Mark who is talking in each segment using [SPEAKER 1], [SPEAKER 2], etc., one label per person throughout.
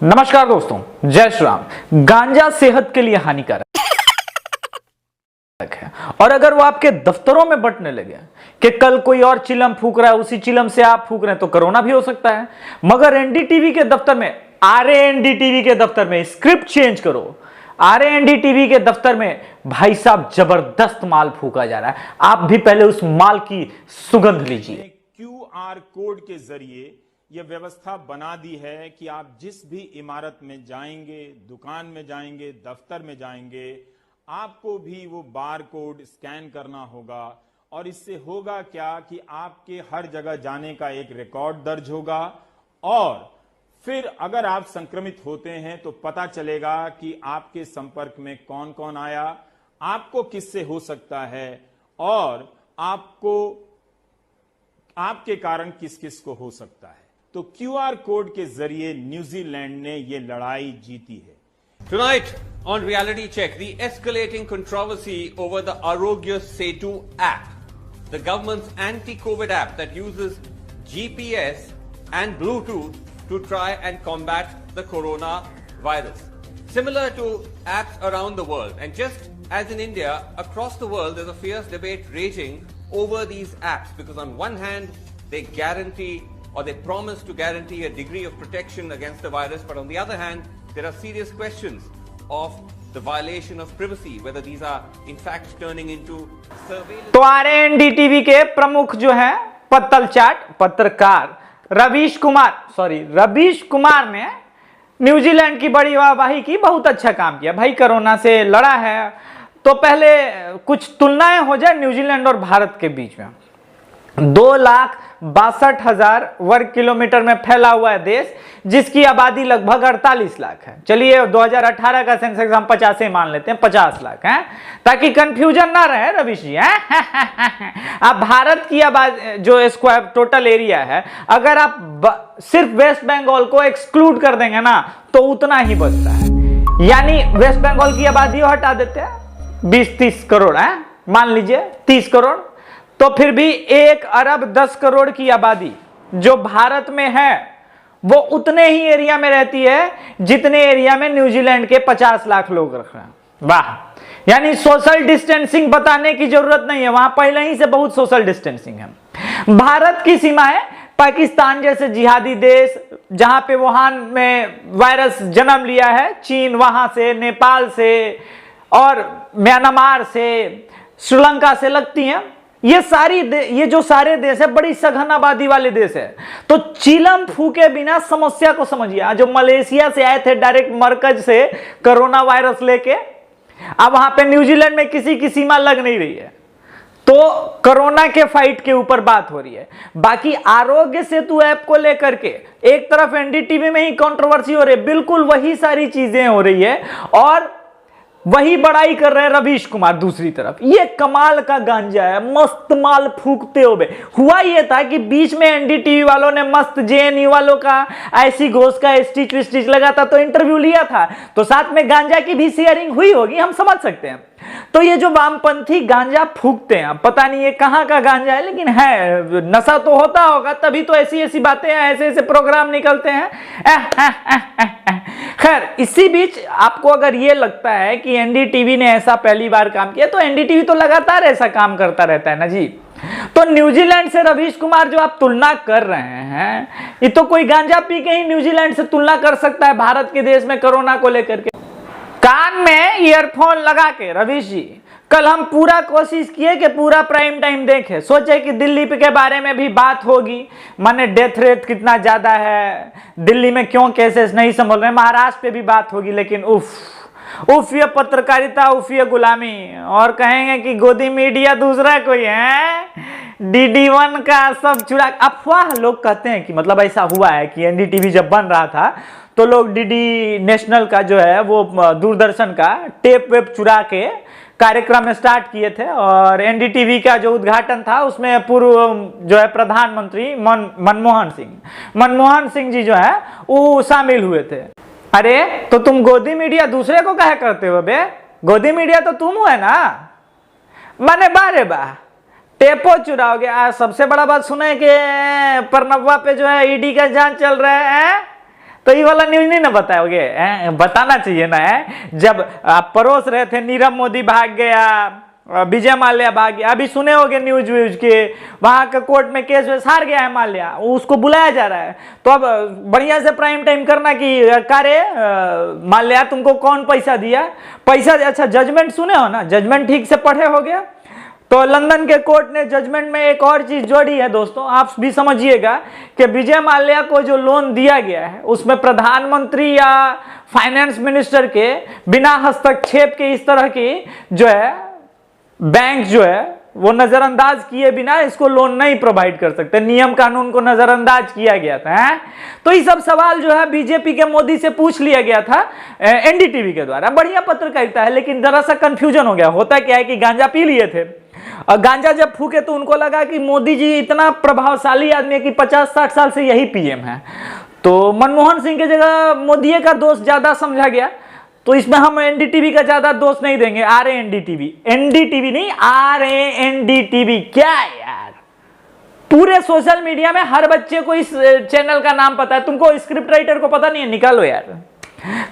[SPEAKER 1] नमस्कार दोस्तों, जय श्री राम। गांजा सेहत के लिए हानिकारक है और अगर वो आपके दफ्तरों में बंटने लगे कि कल कोई और चिलम फूक रहा है, उसी चिलम से आप फूक रहे हैं तो कोरोना भी हो सकता है। मगर एनडीटीवी के दफ्तर में, एनडीटीवी के दफ्तर में स्क्रिप्ट चेंज करो। एनडीटीवी के दफ्तर में भाई साहब जबरदस्त माल फूका जा रहा है। आप भी पहले उस माल की सुगंध लीजिए।
[SPEAKER 2] क्यूआर कोड के जरिए यह व्यवस्था बना दी है कि आप जिस भी इमारत में जाएंगे, दुकान में जाएंगे, दफ्तर में जाएंगे, आपको भी वो बार कोड स्कैन करना होगा। और इससे होगा क्या कि आपके हर जगह जाने का एक रिकॉर्ड दर्ज होगा और फिर अगर आप संक्रमित होते हैं तो पता चलेगा कि आपके संपर्क में कौन कौन आया, आपको किससे हो सकता है और आपके कारण किस किस को हो सकता है। तो क्यूआर कोड के जरिए न्यूजीलैंड ने यह लड़ाई जीती है।
[SPEAKER 3] Tonight on Reality Check, the escalating controversy over the Arogya Setu app, the government's anti-COVID app that uses GPS and Bluetooth to try and combat the coronavirus. Similar to apps around the world, and just as in India, across the world there's a fierce debate raging over these apps because on one hand they guarantee or they promise to guarantee a degree of protection against the virus, but on the other hand there are serious questions of the violation of privacy, whether these are in fact turning into surveillance.
[SPEAKER 1] तो NDTV के प्रमुख जो है पत्तल चाट पत्रकार रवीश कुमार ने New Zealand की बड़ी वाहवाही की। बहुत अच्छा काम किया भाई, कोरोना से लड़ा है। तो पहले कुछ तुलनाएं हो जाए न्यूजीलैंड और भारत के बीच में। 2,62,000 वर्ग किलोमीटर में फैला हुआ है देश, जिसकी आबादी लगभग 48 लाख है। चलिए 2018 का सेंसस हम 50 ही मान लेते हैं, 50 लाख है, ताकि कंफ्यूजन ना रहे रवीश जी। अब भारत की आबादी जो स्क्वायर टोटल एरिया है, अगर आप सिर्फ वेस्ट बंगाल को एक्सक्लूड कर देंगे ना तो उतना ही बचता है। यानी वेस्ट बंगाल की आबादी हटा देते हैं 20-30 करोड़ है, मान लीजिए 30 करोड़, तो फिर भी 1 अरब 10 करोड़ की आबादी जो भारत में है वो उतने ही एरिया में रहती है जितने एरिया में न्यूजीलैंड के 50 लाख लोग रख रहे हैं। वाह, यानी सोशल डिस्टेंसिंग बताने की जरूरत नहीं है, वहां पहले ही से बहुत सोशल डिस्टेंसिंग है। भारत की सीमा है पाकिस्तान जैसे जिहादी देश, जहां पे वुहान में वायरस जन्म लिया है, चीन वहां से, नेपाल से और म्यांमार से, श्रीलंका से लगती हैं। ये जो सारे देश है बड़ी सघन आबादी वाले देश है। तो चिलम फूके बिना समस्या को समझिए। जो मलेशिया से आए थे डायरेक्ट मरकज से कोरोना वायरस लेके, अब वहां पे न्यूजीलैंड में किसी की सीमा लग नहीं रही है, तो कोरोना के फाइट के ऊपर बात हो रही है। बाकी आरोग्य सेतु ऐप को लेकर के एक तरफ एनडीटीवी में ही कंट्रोवर्सी हो रही है, बिल्कुल वही सारी चीजें हो रही है और वही बड़ाई कर रहे हैं रवीश कुमार। दूसरी तरफ ये कमाल का गांजा है, मस्त माल फूकते हुए। हुआ ये था कि बीच में एनडीटीवी वालों ने मस्त जेएनयू वालों का ऐसी घोष का स्टिच विस्टिच लगा था, तो इंटरव्यू लिया था, तो साथ में गांजा की भी शेयरिंग हुई होगी, हम समझ सकते हैं। तो ये जो वामपंथी गांजा फूकते हैं, पता नहीं ये कहां का गांजा है, लेकिन है, नशा तो होता होगा, तभी तो ऐसी ऐसी बातें, ऐसे ऐसे प्रोग्राम निकलते हैं। खैर, इसी बीच आपको अगर ये लगता है कि एनडीटीवी ने ऐसा पहली बार काम किया, तो एनडीटीवी तो लगातार ऐसा काम करता रहता है ना जी। तो न्यूजीलैंड से रवीश कुमार जो आप तुलना कर रहे हैं, ये तो कोई गांजा पी के ही न्यूजीलैंड से तुलना कर सकता है भारत के देश में कोरोना को लेकर के। कान में ईयरफोन लगा के रवीश जी, कल हम पूरा कोशिश किए कि पूरा प्राइम टाइम देखें, सोचे कि दिल्ली के बारे में भी बात होगी, माने डेथ रेट कितना ज्यादा है, दिल्ली में क्यों केसेस नहीं संभल रहे, महाराष्ट्र पे भी बात होगी, लेकिन उफ ये पत्रकारिता, उफ ये गुलामी। और कहेंगे कि गोदी मीडिया दूसरा कोई है, DD1 का सब चुरा। अफवाह लोग कहते हैं कि मतलब ऐसा हुआ है कि एनडीटीवी जब बन रहा था तो लोग डीडी नेशनल का जो है वो दूरदर्शन का टेप वेप चुरा के कार्यक्रम स्टार्ट किए थे, और एनडीटीवी का जो उद्घाटन था उसमें पूर्व जो है प्रधानमंत्री मनमोहन सिंह जी जो है वो शामिल हुए थे। अरे तो तुम गोदी मीडिया दूसरे को कहे करते हो बे, गोदी मीडिया तो तुम है ना, माने बारे बा टेपो चुराओगे। सबसे बड़ा बात सुना है कि प्रणबवा पे जो है ईडी का जांच चल रहा है, तो ये वाला न्यूज नहीं ना बताओगे, बताना चाहिए ना। है जब आप परोस रहे थे, नीरव मोदी भाग गया, विजय माल्या भाग गया, अभी सुने होंगे न्यूज व्यूज के, वहां का कोर्ट में केस वेस हार गया है माल्या, उसको बुलाया जा रहा है। तो अब बढ़िया से प्राइम टाइम करना कि कारे माल्या तुमको कौन पैसा दिया, पैसा, अच्छा जजमेंट सुने हो ना, जजमेंट ठीक से पढ़े हो गया। तो लंदन के कोर्ट ने जजमेंट में एक और चीज जोड़ी है दोस्तों, आप भी समझिएगा कि विजय माल्या को जो लोन दिया गया है उसमें प्रधानमंत्री या फाइनेंस मिनिस्टर के बिना हस्तक्षेप के इस तरह की जो है बैंक जो है वो नजरअंदाज किए बिना इसको लोन नहीं प्रोवाइड कर सकते, नियम कानून को नजरअंदाज किया गया था। है तो ये सब सवाल जो है बीजेपी के मोदी से पूछ लिया गया था एनडीटीवी के द्वारा। बढ़िया पत्रकारिता है, लेकिन जरा सा कंफ्यूजन हो गया। होता क्या है कि गांजा पी लिए थे, और गांजा जब फूके तो उनको लगा कि मोदी जी इतना प्रभावशाली आदमी है कि 50-60 साल से यही पीएम है, तो मनमोहन सिंह की जगह मोदी का दोस्त ज्यादा समझा गया। तो इसमें हम एनडीटीवी का ज्यादा दोष नहीं देंगे, एनडीटीवी नहीं एनडीटीवी। क्या यार, पूरे सोशल मीडिया में हर बच्चे को इस चैनल का नाम पता है, तुमको स्क्रिप्ट राइटर को पता नहीं है, निकालो यार।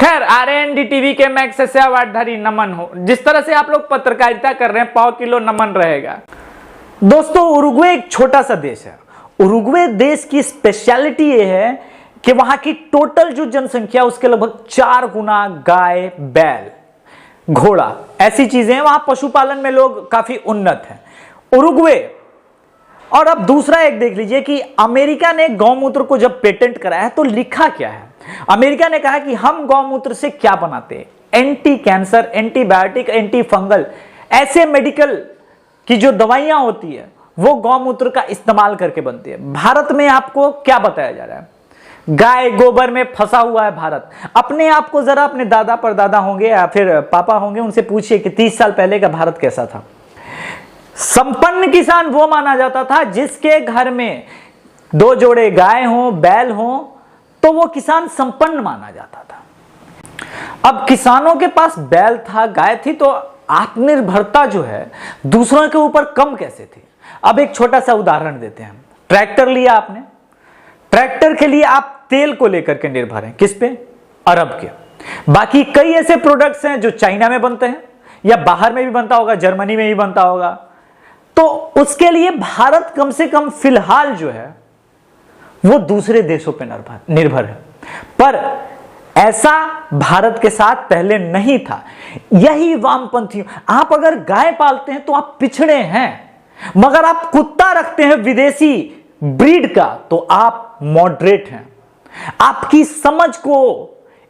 [SPEAKER 1] खैर एनडीटीवी के मैं से अवार्डधारी नमन हो, जिस तरह से आप लोग पत्रकारिता कर रहे हैं, 100 किलो नमन रहेगा। दोस्तों उरुग्वे एक छोटा सा देश है। उरुग्वे देश की स्पेशलिटी ये है कि वहां की टोटल जो जनसंख्या उसके लगभग 4 गुना गाय, बैल, घोड़ा, ऐसी चीजें हैं। वहां पशुपालन में लोग काफी उन्नत हैं उरुग्वे। और अब दूसरा एक देख लीजिए कि अमेरिका ने गौमूत्र को जब पेटेंट कराया है तो लिखा क्या है। अमेरिका ने कहा कि हम गौमूत्र से क्या बनाते हैं, anti cancer, antibiotic, anti fungal, ऐसे मेडिकल की जो दवाइयां होती है वो गौमूत्र का इस्तेमाल करके बनती है। भारत में आपको क्या बताया जा रहा है, गाय गोबर में फंसा हुआ है भारत। अपने आप को जरा अपने दादा परदादा होंगे या फिर पापा होंगे, उनसे पूछिए कि 30 साल पहले का भारत कैसा था। संपन्न किसान वो माना जाता था जिसके घर में 2 जोड़े गाय हो, बैल हो, तो वो किसान संपन्न माना जाता था। अब किसानों के पास बैल था, गाय थी, तो आत्मनिर्भरता जो है दूसरों के ऊपर कम कैसे थी। अब एक छोटा सा उदाहरण देते हैं। ट्रैक्टर लिया आपने, ट्रैक्टर के लिए आप तेल को लेकर के निर्भर हैं, किस पे, अरब के। बाकी कई ऐसे प्रोडक्ट्स हैं जो चाइना में बनते हैं या बाहर में भी बनता होगा, जर्मनी में भी बनता होगा। तो उसके लिए भारत कम से कम फिलहाल जो है वो दूसरे देशों पे निर्भर है। पर ऐसा भारत के साथ पहले नहीं था। यही वामपंथियों, आप अगर गाय पालते हैं तो आप पिछड़े हैं, मगर आप कुत्ता रखते हैं विदेशी ब्रीड का तो आप मॉडरेट हैं। आपकी समझ को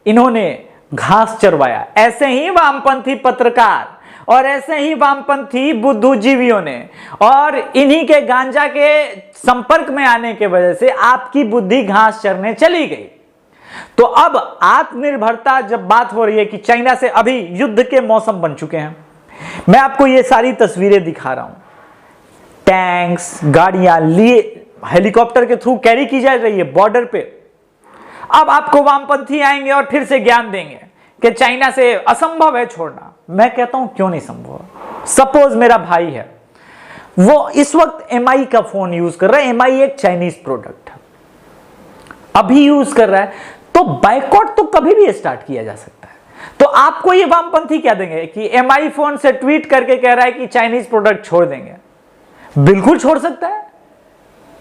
[SPEAKER 1] इन्होंने घास चरवाया। ऐसे ही वामपंथी पत्रकार और ऐसे ही वामपंथी बुद्धिजीवियों ने और इन्हीं के गांजा के संपर्क में आने के वजह से आपकी बुद्धि घास चरने चली गई। तो अब आत्मनिर्भरता जब बात हो रही है कि चाइना से अभी युद्ध के मौसम बन चुके हैं, मैं आपको ये सारी तस्वीरें दिखा रहा हूं। टैंक्स, गाड़ियां लिए हेलीकॉप्टर के थ्रू कैरी की जा रही है बॉर्डर पे। अब आपको वामपंथी आएंगे और फिर से ज्ञान देंगे कि चाइना से असंभव है छोड़ना। मैं कहता हूं क्यों नहीं संभव। सपोज मेरा भाई है, वो इस वक्त MI का फोन यूज कर रहा है। MI एक चाइनीज प्रोडक्ट है, अभी यूज कर रहा है, तो बाइकआउट तो कभी भी स्टार्ट किया जा सकता है। तो आपको ये वामपंथी क्या देंगे कि MI फोन से ट्वीट करके कह रहा है कि चाइनीज प्रोडक्ट छोड़ देंगे। बिल्कुल छोड़ सकता है,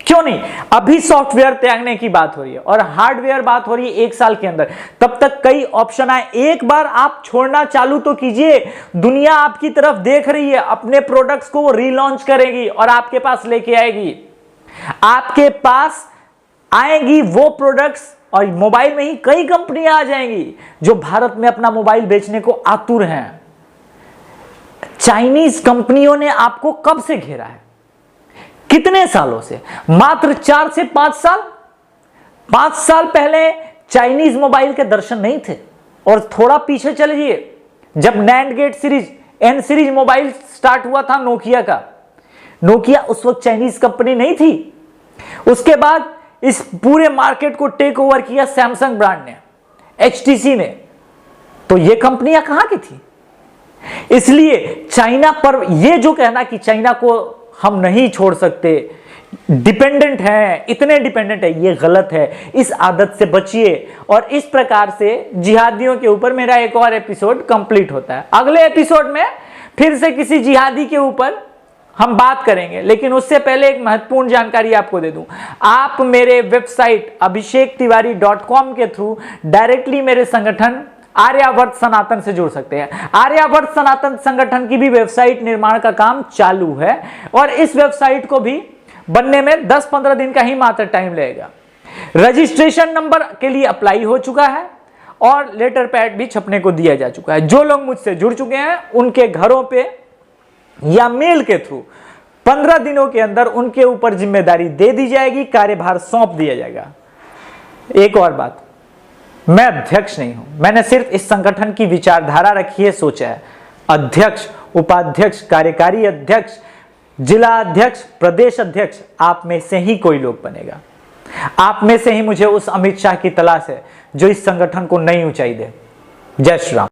[SPEAKER 1] क्यों नहीं। अभी सॉफ्टवेयर त्यागने की बात हो रही है और हार्डवेयर बात हो रही है 1 साल के अंदर। तब तक कई ऑप्शन आए, एक बार आप छोड़ना चालू तो कीजिए। दुनिया आपकी तरफ देख रही है, अपने प्रोडक्ट्स को वो रीलॉन्च करेगी और आपके पास लेके आएगी। आपके पास आएगी वो प्रोडक्ट्स और मोबाइल में ही कई कंपनियां आ जाएंगी जो भारत में अपना मोबाइल बेचने को आतुर हैं। चाइनीज कंपनियों ने आपको कब से घेरा है, कितने सालों से? मात्र 4 से 5 साल। 5 साल पहले चाइनीज मोबाइल के दर्शन नहीं थे। और थोड़ा पीछे चलिए, जब नैंड गेट series, N series mobile start हुआ था नोकिया का, नोकिया उस वक्त चाइनीज कंपनी नहीं थी। उसके बाद इस पूरे मार्केट को टेक ओवर किया सैमसंग ब्रांड ने, HTC ने। तो ये कंपनियां कहां की थी? इसलिए चाइना पर यह जो कहना कि चाइना को हम नहीं छोड़ सकते डिपेंडेंट है, इतने डिपेंडेंट है, ये गलत है। इस आदत से बचिए। और इस प्रकार से जिहादियों के ऊपर मेरा एक और एपिसोड कंप्लीट होता है। अगले एपिसोड में फिर से किसी जिहादी के ऊपर हम बात करेंगे, लेकिन उससे पहले एक महत्वपूर्ण जानकारी आपको दे दूं। आप मेरे वेबसाइट abhishektiwari.com के थ्रू डायरेक्टली मेरे संगठन आर्यावर्त सनातन से जुड़ सकते हैं। आर्यावर्त सनातन संगठन की भी वेबसाइट निर्माण का काम चालू है और इस वेबसाइट को भी बनने में 10-15 दिन का ही मात्र टाइम लगेगा। रजिस्ट्रेशन नंबर के लिए अप्लाई हो चुका है और लेटर पैड भी छपने को दिया जा चुका है। जो लोग मुझसे जुड़ चुके हैं उनके घरों पे या मेल के थ्रू 15 दिनों के अंदर उनके ऊपर जिम्मेदारी दे दी जाएगी, कार्यभार सौंप दिया जाएगा। एक और बात, मैं अध्यक्ष नहीं हूं, मैंने सिर्फ इस संगठन की विचारधारा रखी है, सोचा है। अध्यक्ष, उपाध्यक्ष, कार्यकारी अध्यक्ष, जिला अध्यक्ष, प्रदेश अध्यक्ष, आप में से ही कोई लोग बनेगा। आप में से ही मुझे उस अमित शाह की तलाश है जो इस संगठन को नई ऊंचाई दे। जय श्री राम।